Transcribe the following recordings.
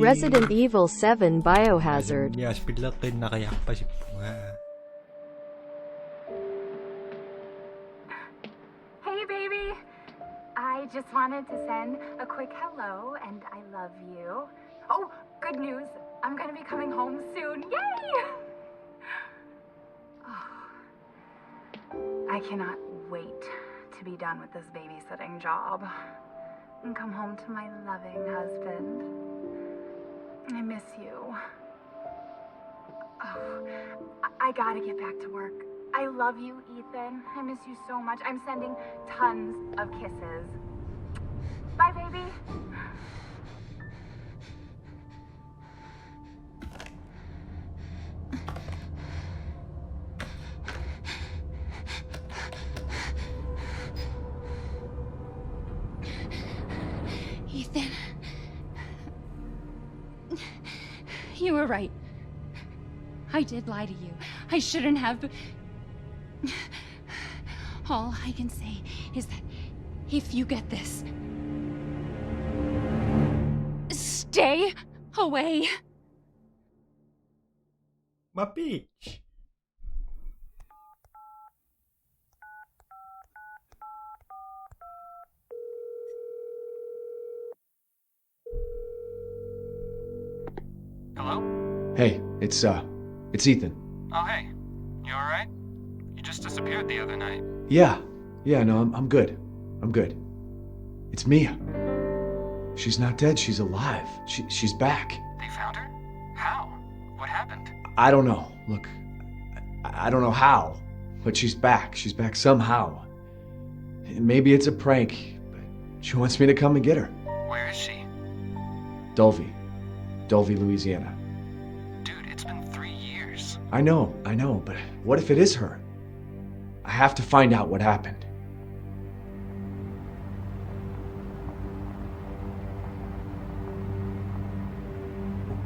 Resident Evil 7 Biohazard. Hey baby! I just wanted to send a quick hello and I love you. Oh, good news. I'm gonna be coming home soon. Yay! Oh, I cannot wait to be done with this babysitting job and come home to my loving husband. I miss you. Oh, I gotta get back to work. I love you, Ethan. I miss you so much. I'm sending tons of kisses. Bye, baby. Ethan. You were right. I did lie to you. I shouldn't have. All I can say is that if you get this, stay away. My bitch. Hello? Hey, it's Ethan. Oh, hey. You alright? You just disappeared the other night. Yeah, no, I'm good. I'm good. It's Mia. She's not dead, she's alive. She's back. They found her? How? What happened? I don't know. Look, I don't know how, but she's back. She's back somehow. Maybe it's a prank, but she wants me to come and get her. Where is she? Dulvey, Louisiana. Dude, it's been 3 years. I know, but what if it is her? I have to find out what happened.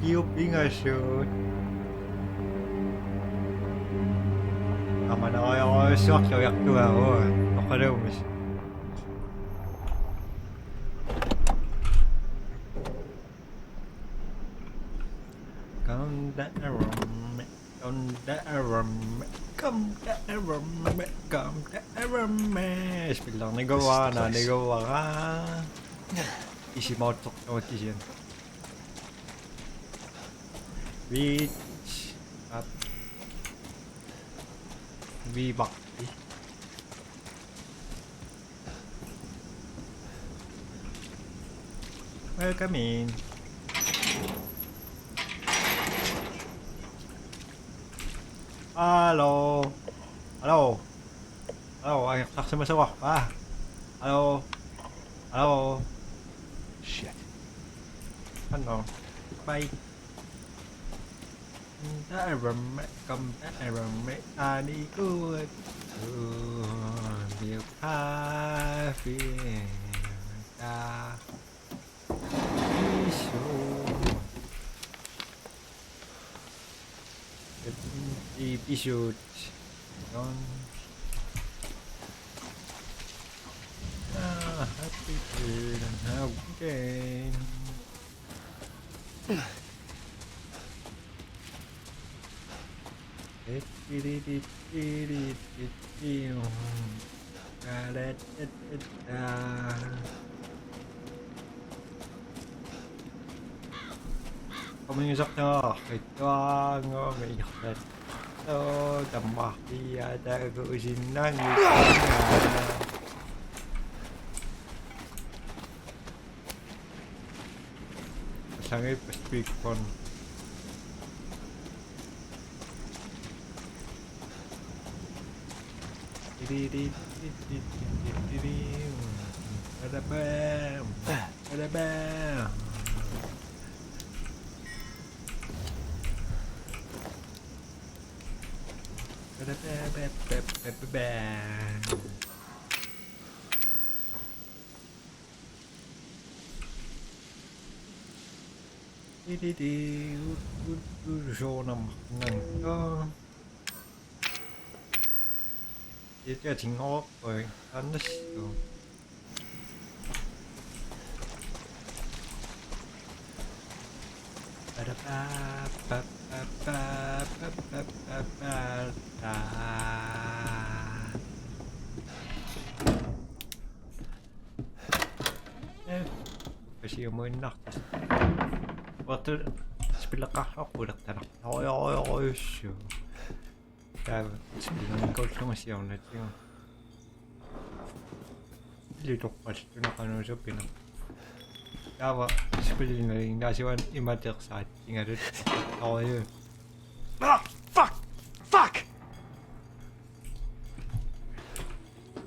Nga shoot. Aman ako suak yak tuwa ho. Akalumis. Come that room. Bilang nagawa ka. Isimotok na yan. Reach up. Be back. Welcome in. Hello. Ay sumasawa pa. Hello. Shit. Ano? Bye. Come ani good. Điều happy. Episode on happy again. Pamisak na ito ang umiyak. So, tamaki yata gusin ng sangit pa speak phone. Ba-da-bam. Ba-da-bam. Ba-da-ba-ba-ba-ba-ba. Di-di-di. Så nằm có 이제 제가 징어 거의 안 넣으시죠. Kasi yung mga nak. Wat er spiller kaffe på dette da. Oj, så. Der spiller en godt som sier om det. Litt oppast under kan også opp innom. Der var spillingen der så var en immateriell ting er det. Oj. Ah, fuck!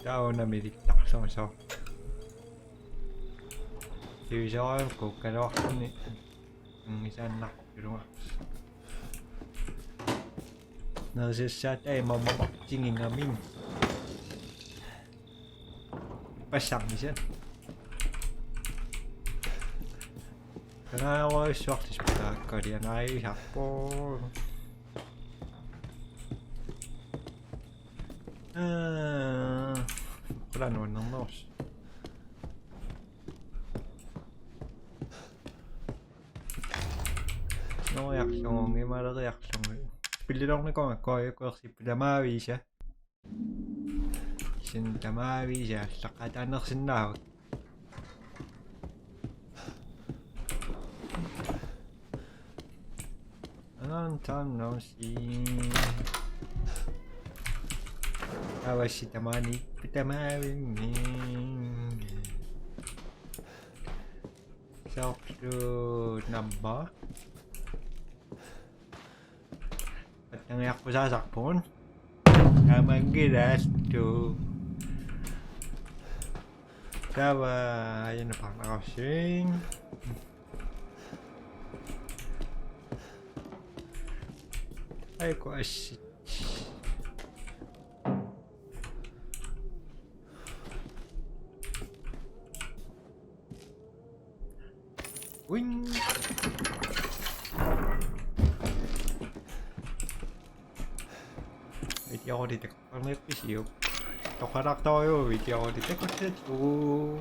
Der var en meditak som så. Thì do em của cái đó người ta nặng đúng không? Nó sẽ sát đây mà bọc chính hình là mình phải sẵn chứ. Cái này ôi sót thì phải cái điện này hạt po. Cái là nồi nóng nốt. No reaksjon, jeg må ha reaksjon. Spiller dere noe coi korsippida maavisa. Sinta maavisa, saqataanner sinnaavut. Antannosi. Awasitamani pitamaavimmi. Sortu number. Yang aku sasak pun naman giresto sawa ayun na pakakasing ay ko asit wing. Video thì con biết cái xíu đọc khá đọc thôi video thì chắc có chết chú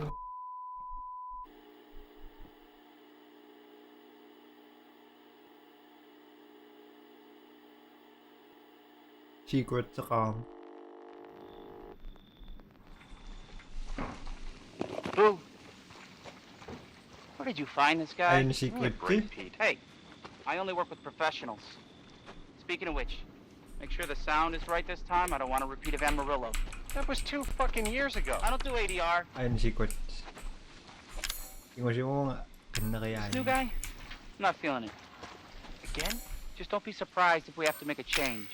secret con Boo! Where did you find this guy? ayun secret chứ. Hey, I only work with professionals. Speaking of which, make sure the sound is right this time. I don't want a repeat of Amarillo. That was 2 fucking years ago. I don't do ADR. Ayun secret tingnan mo ganda kaya This new guy? I'm not feeling it. Again? Just don't be surprised if we have to make a change.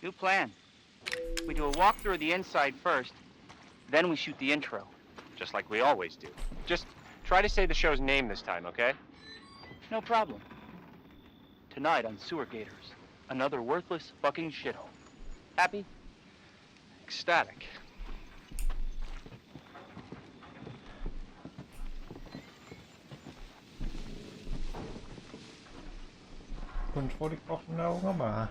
New plan. We do a walkthrough of the inside first, then we shoot the intro. Just like we always do. Just try to say the show's name this time, okay? No problem. Tonight on Sewer Gators, another worthless fucking shithole. Happy? Ecstatic. Control di kok đâu nga ba?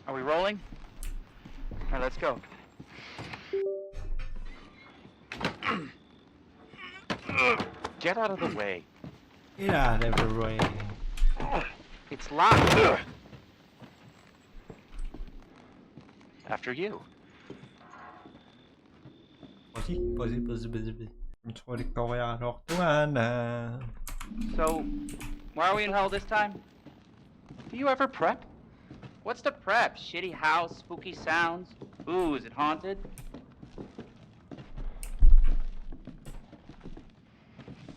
Are we rolling? All right, let's go. Get out of the way. Get out of the way. It's locked. After you. Posi. Control di kok ya nok tuana. So, why are we in hell this time? Do you ever prep? What's the prep? Shitty house, spooky sounds? Ooh, is it haunted?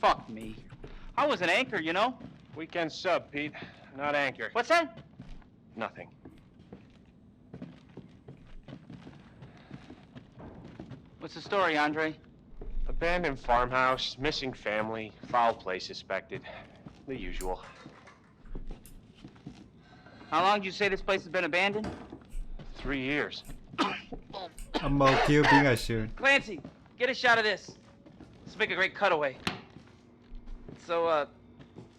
Fuck me. I was an anchor, you know? Weekend sub, Pete. not anchor. What's that? Nothing. What's the story, Andre? Abandoned farmhouse, missing family, foul play suspected. The usual. How long did you say this place has been abandoned? 3 years. Ang mau killing nga soon. Clancy, get a shot of this. Let's make a great cutaway. So,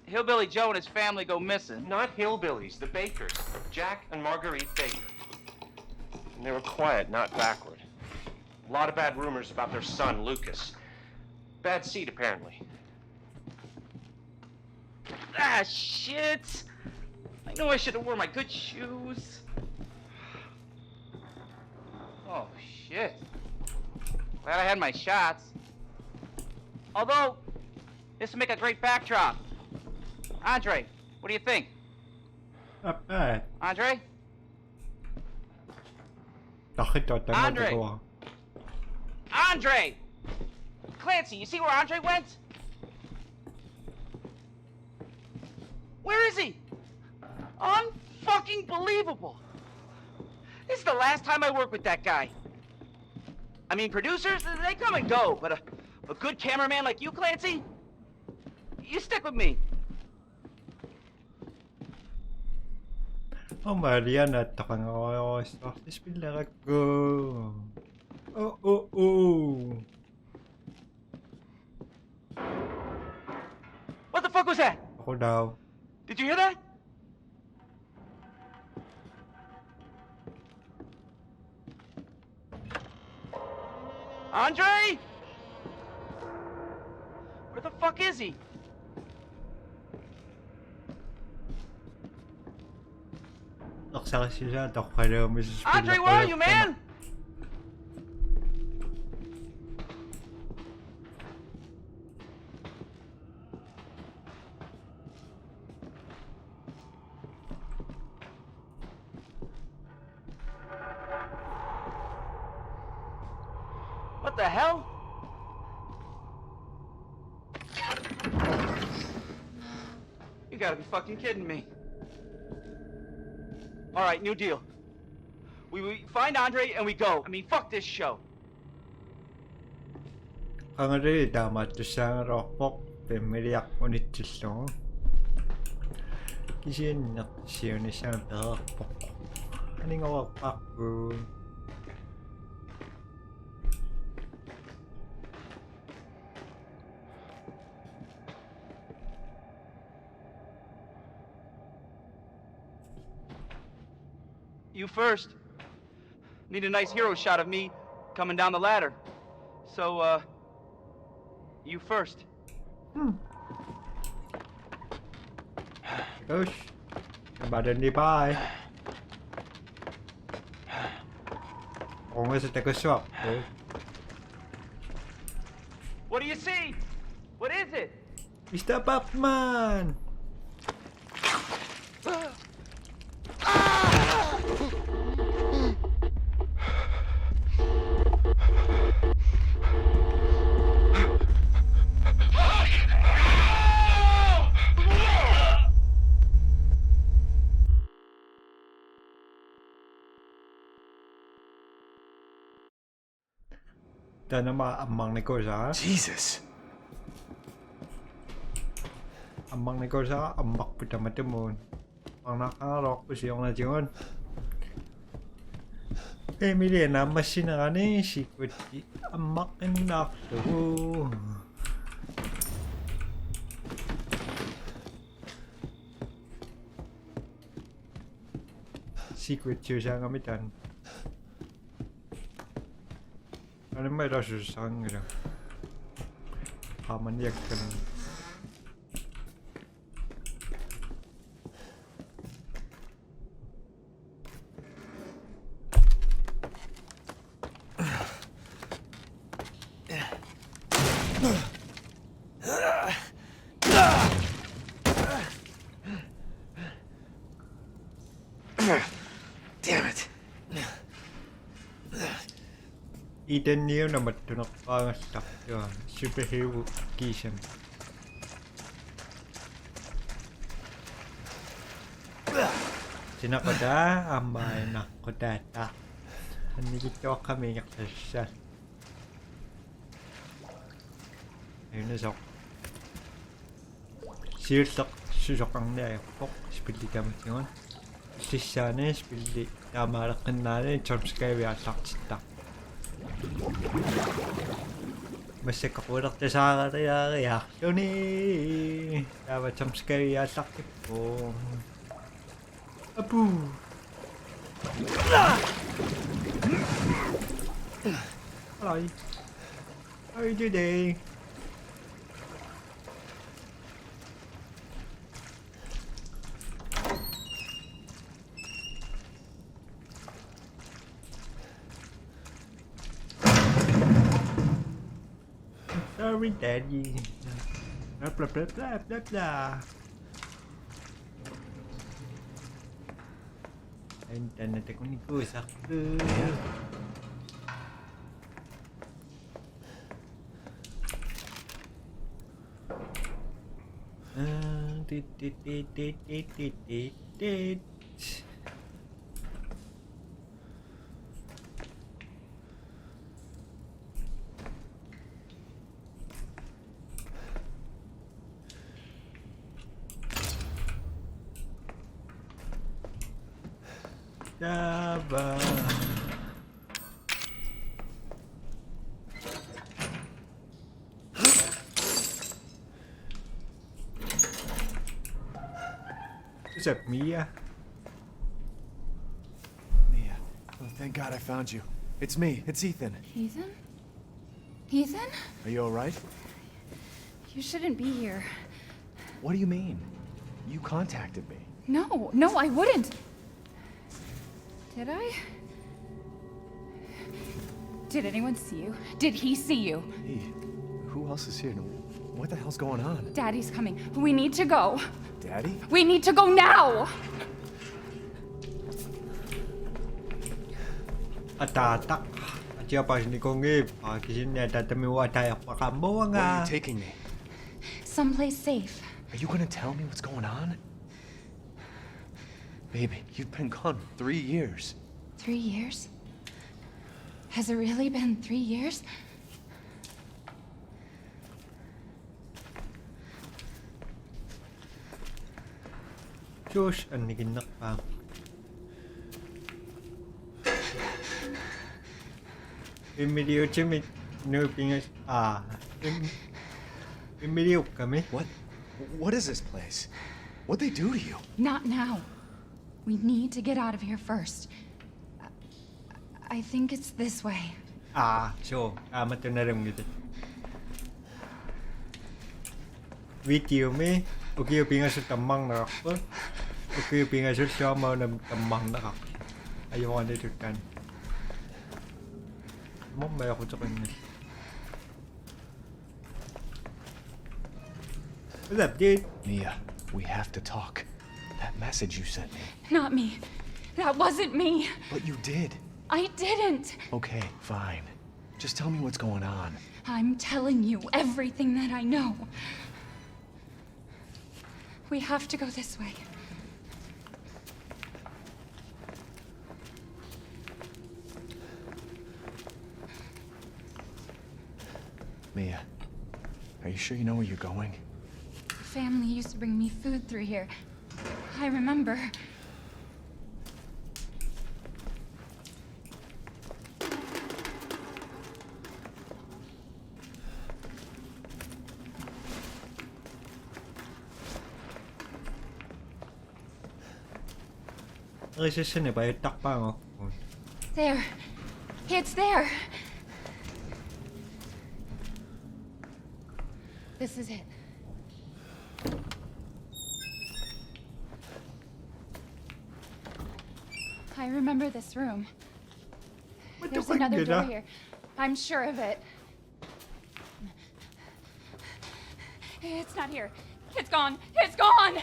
Hillbilly Joe and his family go missing. Not hillbillies, the Bakers. Jack and Marguerite Baker. And they were quiet, not backward. A lot of bad rumors about their son, Lucas. Bad seed, apparently. Ah, shit! I know I should have worn my good shoes. Oh, shit. Glad I had my shots. Although, this would make a great backdrop. Andre, what do you think? Not bad. Andre? Nakita tayo Andre! nagagawa. Andre! Clancy, you see where Andre went? Where is he? Unfucking believable. This is the last time I work with that guy. I mean, producers, they come and go, but a good cameraman like you, Clancy, you stick with me. Oh, Mariana, takang ako sa spiller ako. Oh. What the fuck was that? Ako daw. Did you hear that? Andre? Where the fuck is he? Naksa sila, tako kayo may sa spiller. Andre, where are you, man? What the hell? You gotta be fucking kidding me. All right, new deal. We find Andre and we go. I mean, fuck this show. Ang rin, damat to sa rockpop, pemiliak mo nito so. Kasi naksiyo ni siya ng rockpop. Ano nga wapak bro? You first. Need a nice hero shot of me coming down the ladder. So, you first. Gosh. Badan di pa eh. Ako nga sa taga-swap. What do you see? What is it? Mr. Batman! Dana maamang ni Koza. Jesus. Amang ni Koza, ambak pita matemun. Ang nakarok po siyong na yun. Emily na masin na ni secret amak enak tuh. Secret siya gamitan. Ano may rasusang gitu. Pamaniak kan. Damn it. Eden niyo na matunak ang stuff yun. Superhero Kishan. Sinakoda, amay nakodata. Nandito kami yakasya. Ayun na sok. Sirsak susokang na pok spilli kami yun. Sisane spilli tamarakan natin jumpscare yasak sita. Masih kapurak na sa kaya reaction eh. Dapat jumpscare yasak po. Apu. Hello. How are you today? Sorry, Daddy. Blah blah blah blah blah blah. Internet ko ni ko sakto. Java. What's up, Mia? Mia. Oh, thank God I found you. It's me. It's Ethan. Ethan? Ethan? Are you all right? You shouldn't be here. What do you mean? You contacted me. No, no, I wouldn't. Did I? Did anyone see you? Did he see you? Hey, who else is here? What the hell's going on? Daddy's coming. We need to go. Daddy? We need to go now! Atatak. Siapa sini kong kisini ada temi wadah yang pakambo Where are nga. you taking me? Someplace safe. Are you gonna tell me what's going on? Baby, you've been gone 3 years. 3 years? Has it really been 3 years? Josh, aniginak pa. Video chimik no pingas video kami. What is this place? What'd they do to you? Not now. We need to get out of here first. I think it's this way. So, amat na rin gitu. Video me, okay pingas sa tamang na ako. Okay pingas sa siya mau na tamang na ako. Ayaw ko na dito kan. Mamay ako sa kanya. What's up, dude? Mia, we have to talk. That message you sent me. Not me. That wasn't me. But you did. I didn't. Okay, fine. Just tell me what's going on. I'm telling you everything that I know. We have to go this way. Mia, are you sure you know where you're going? Family used to bring me food through here. I remember. Resistion ba yung takpang ako? There. It's there. This is it. I remember this room. There's another door here. I'm sure of it. It's not here. It's gone. It's gone!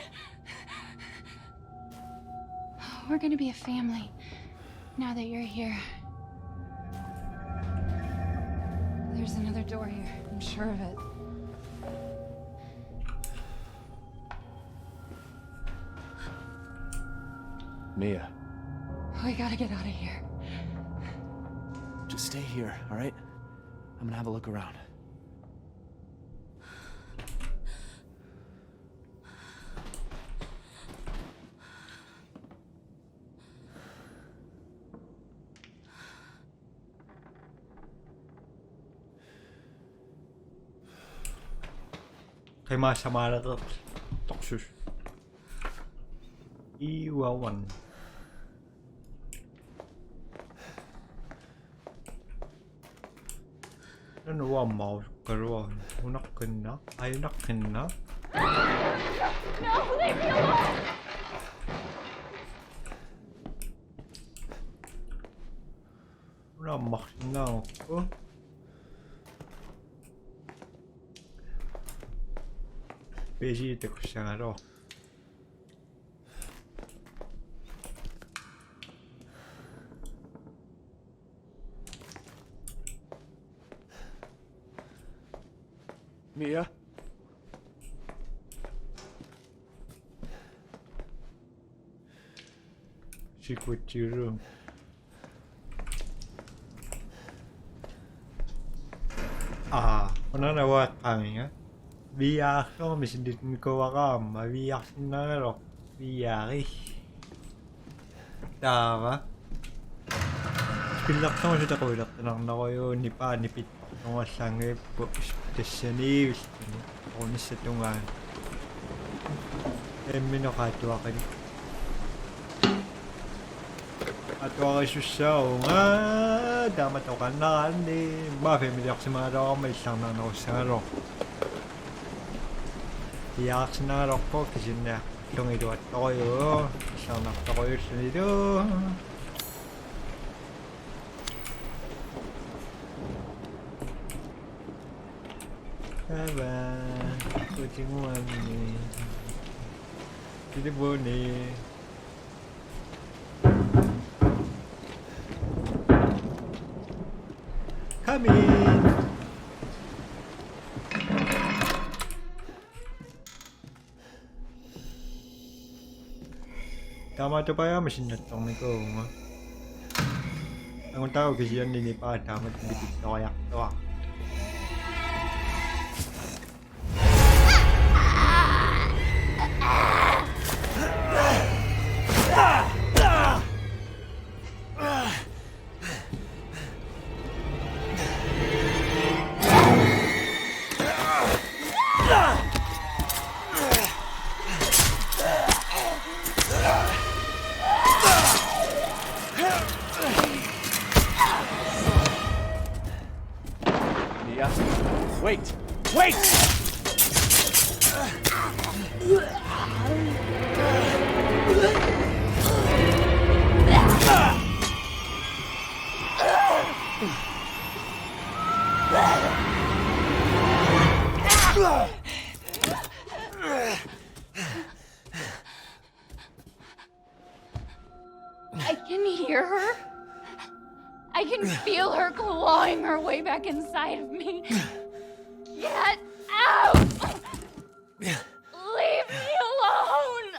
We're gonna be a family now that you're here. There's another door here. I'm sure of it. Mia, We gotta get out of here. just stay here, all right? I'm gonna have a look around. Masama toksus. Iwawan. Ano wa mau karuan? Unak kena, ayunak kena. No, leave me alone! Una makina ko. Beji te kusharo. Mia? She quit your room. Ano nawa kami nga? Biyak ko, misiditin ko wakam. Mabiyak na ro. Biyaki. Tama? Pilak na ko siya takulak. Tanang na ko yun. Nipit. Nung asangay po. Specialist. Ako na sa tungan. Minakatuwa ka niya. Atwa ka siya nga. Damat ako ka na kandi. Ba, family ako sa mga raw. May isang na ako sa raw. Iyak sa na raw ko. Kasi na itong iduat ako yun. Isang na ako yun sa nito. Aba. Kucing mo ni. Hindi po ni. Come in. Tama to pa ya mesin datang ni ko. Ang tao kasi yan din pa tama dikit kayak to. Mia? Wait! Wait! I can hear her. I can feel her clawing her way back inside of me. Get out! Leave me alone!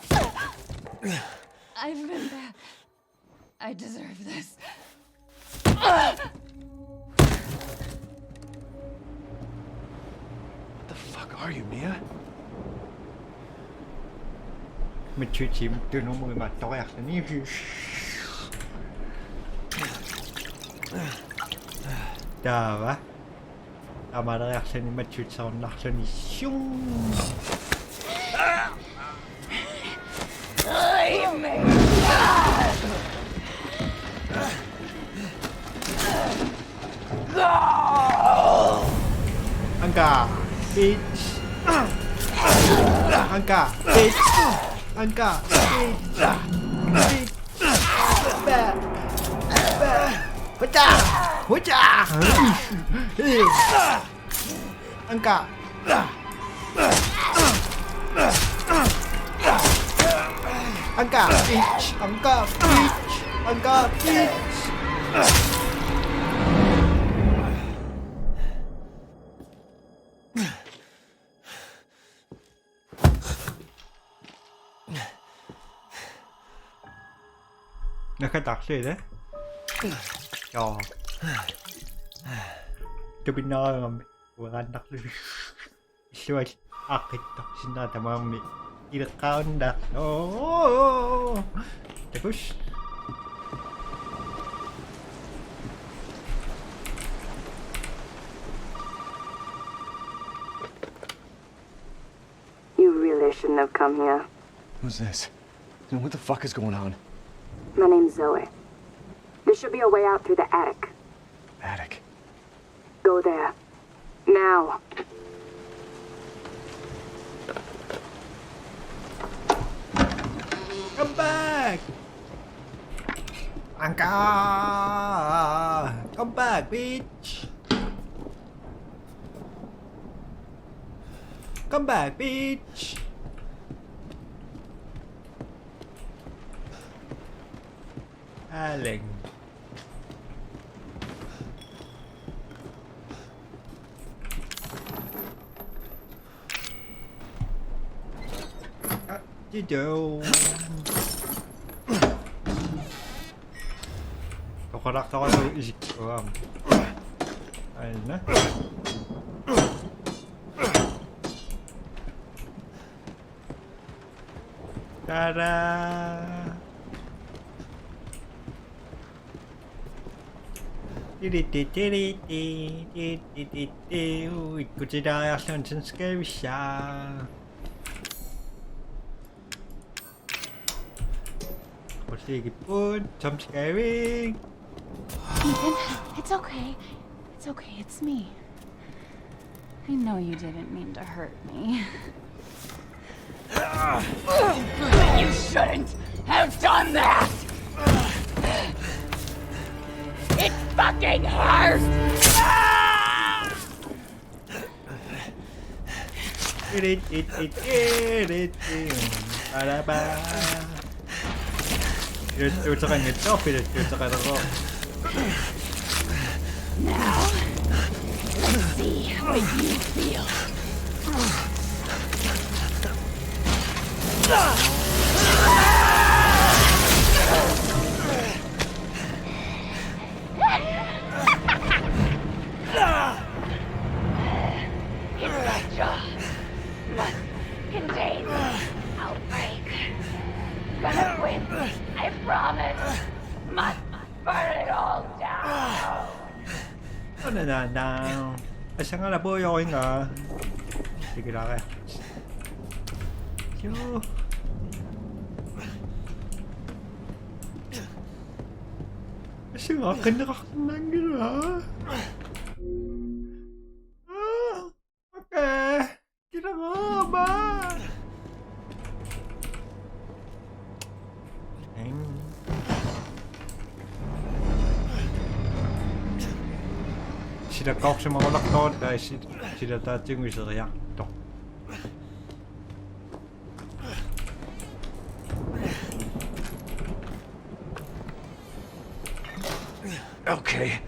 I've been bad. I deserve this. What the fuck are you, Mia? Mình chưa chìm từ nó mùi mà to ạc như thế. Đà vả. Đà mà đây ạc sen mà chưa sao nạc sen xung. Leave me! Angka, bitch. Angka, bitch. Angka, bitch. Bitch. Bad. Bad. Húcha. Húcha. Angka. Angka, bitch. Angka, bitch. Angka, bitch. Nakataksi Joo. Tupinaamme. Urantakli. Suosi akitto. Sinä tamammi. Ilkaunda. Oh. Takus. You really shouldn't have come here. Who's this? And what the fuck is going on? My name's Zoe. There should be a way out through the attic. Attic. Go there. Now. Come back! Anka! Come back, bitch! Come back, bitch! Aling. You do. Kokorak ako yung isip ko. Ayun na. Tada! 이거지다 약간 좀 스케이비샤. 벌써 이게 뿐 점 스케이빙. Ethan, it's okay. It's okay, it's me. I know you didn't mean to hurt me. You shouldn't have done that! It fucking hurts! 이럴 수가 있겠죠? 이럴 수가 있고. Now, let's see what you feel. Your must contain outbreak. Gonna win, I promise. Must burn it all down. Ano na down? Asa nga na po yung nga. Sige lang eh. Yo. Asa nga kanakakanang gila. Okay. Kira nga ba? Sillä kauksemalla lakkauttaa sillä tää tyngyisellä jakto. Okay,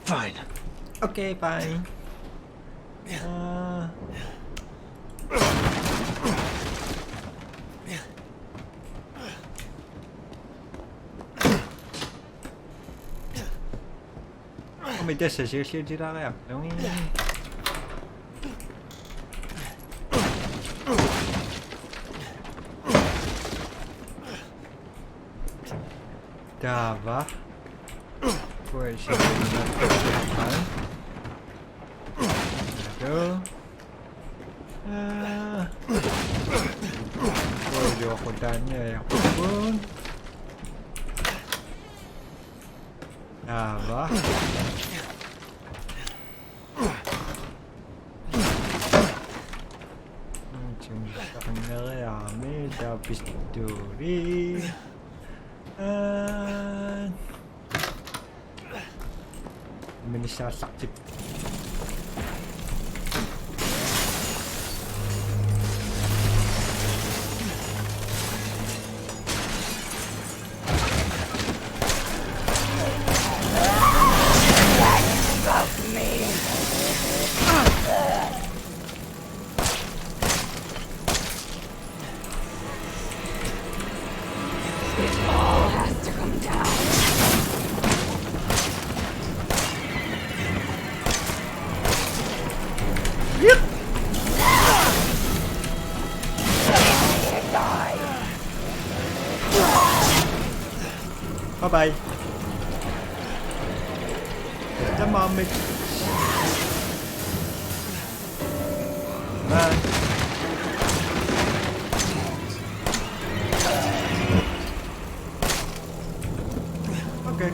fine. Okay, fine. Mình đã sẽ xíu chứ đó em đúng không? Dava. Rồi sẽ Đó. Rồi vô con ta nhẹ bốn. Dava. Pengereame da pistori Indonesia sakit. It all has to come down. Bye bye. The moment. Bye. Okay.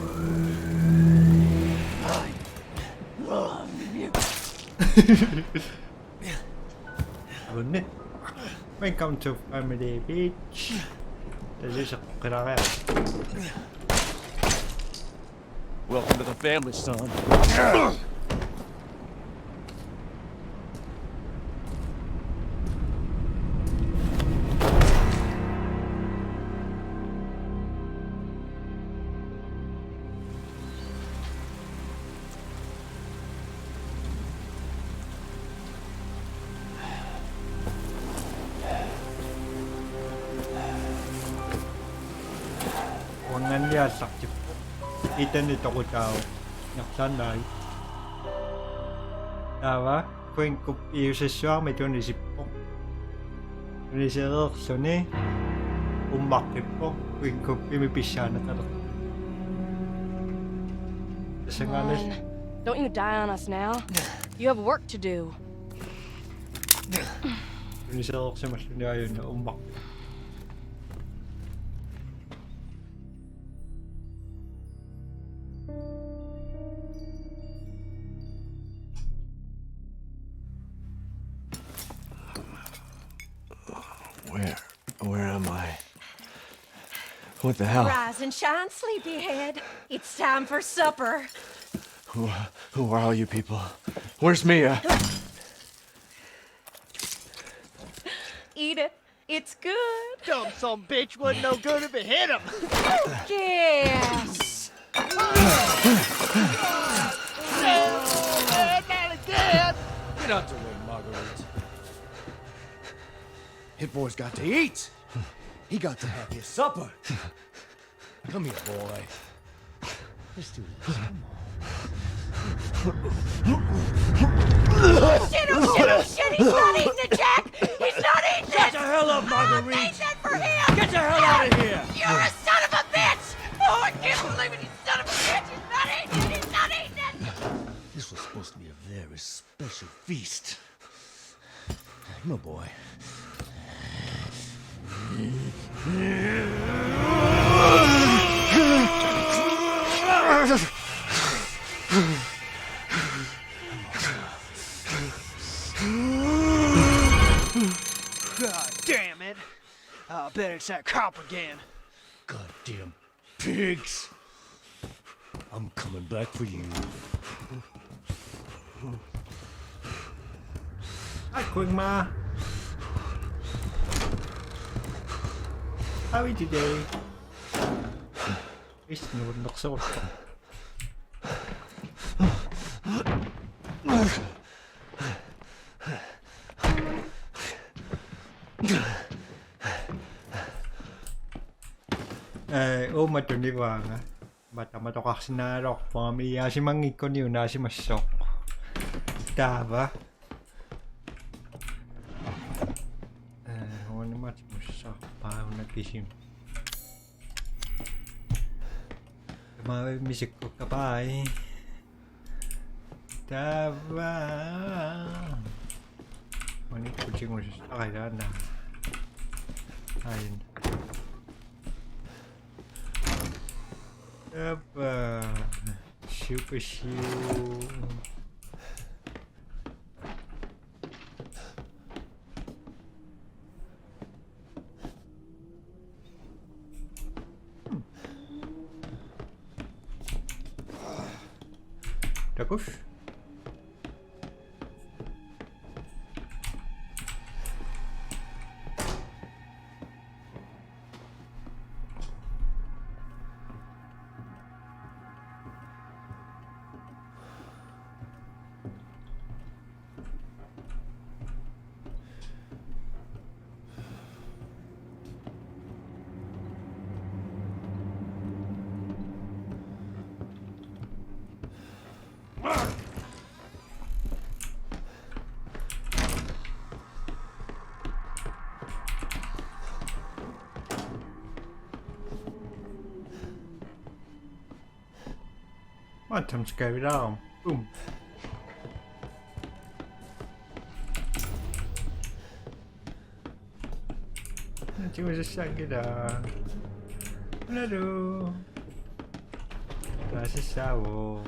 Abone. Welcome to Family Beach. This is a Welcome to the family, son. Wangan dia sakit. Itan ito ko tao. Naksanay. Tava, kung iyo sa siya, may ito nisip po. Nisip so ni, umakit po. Kung pimipisya na talaga. Kasi nga na siya. Don't you die on us now. You have work to do. Nisip sa mas niya yun na umakit. Where am I? What the hell? Rise and shine, sleepyhead. It's time for supper. Who are all you people? Where's Mia? Eat it. It's good. Dumb son bitch wasn't no good if it hit him. Yes. Not again. Get out the way, Marguerite. Hit boy's got to eat. He got to have his supper. Come here, boy. Let's do this. Shit, oh shit, oh shit. He's not eating it, Jack. He's not eating it. Get the hell up, Marguerite. I made that for him. Get the hell out of here. You're a son of a bitch. Oh, I can't believe it. You son of a bitch. He's not eating it. He's not eating it. This was supposed to be a very special feast. Come on, boy. God damn it. I bet it's that cop again. Goddamn pigs. I'm coming back for you. Hi, Queen Ma. How are you today? It's not so. Mata ni Wanga. Mata matokak sinarok. Pamilya si mangikon yun na si masok. Tava. Ano naman si masok. Paano nagising? May misik ko ka pa eh. Tava. Ano kucing mo siya? Kaya na. Ayun. Apa? Super shoe. Takus? Quantum scary down. Boom. Nanti masa sakit dah. Aduh. Rasa sawo.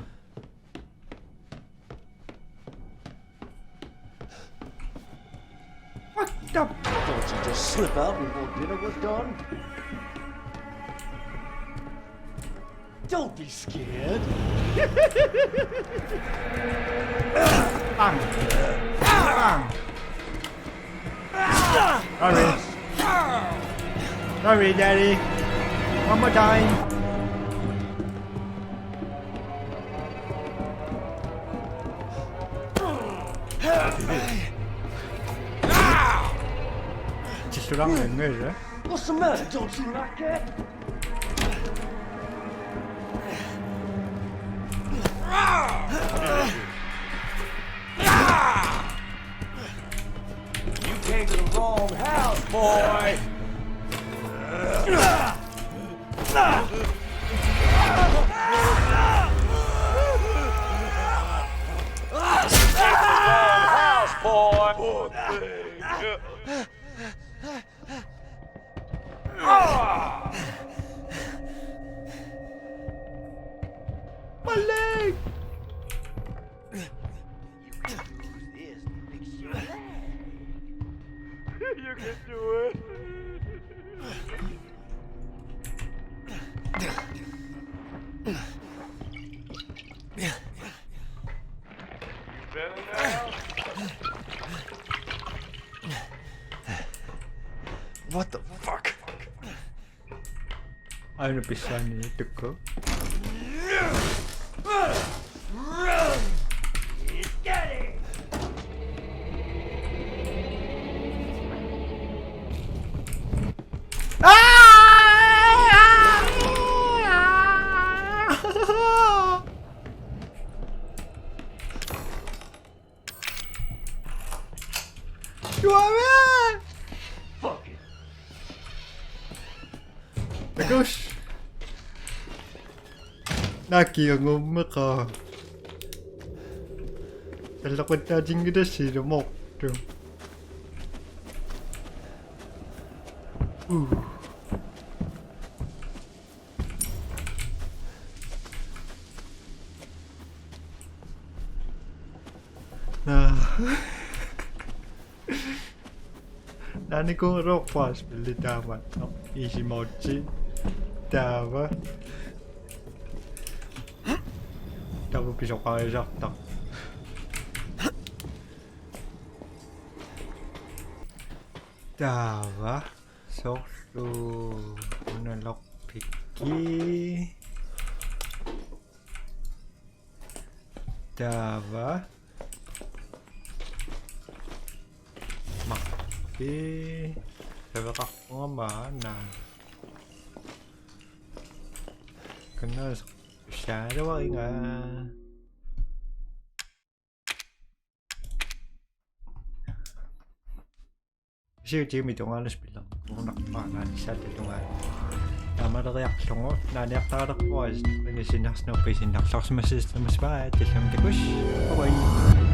What the? Don't you just slip out before dinner was done? Don't be scared. Bang. Bang. Hurry. Hurry, Daddy. One more time. Just around the mirror. What's the matter? Don't you like that? You came to the wrong house, boy. House, boy. Poor thing. My leg! You can do it. Better now? What the fuck? Ano bisa nito ko? Fuck it. Bagus. Nakiyangum ka. Talakad na din kita sila mo. Nani kung rock pass bili dapat no easy mode dapat dapat bisa kaya sakta dapat so unlock picky dapat Sabi ka ko nga mana Kana siya daw nga Kasi Jimmy ito nga alas bilang kung nakapana siya dito nga tama na reaksyon ko naniyak na karak po as sinaks na pa sinaks mas ba at isang tikus bye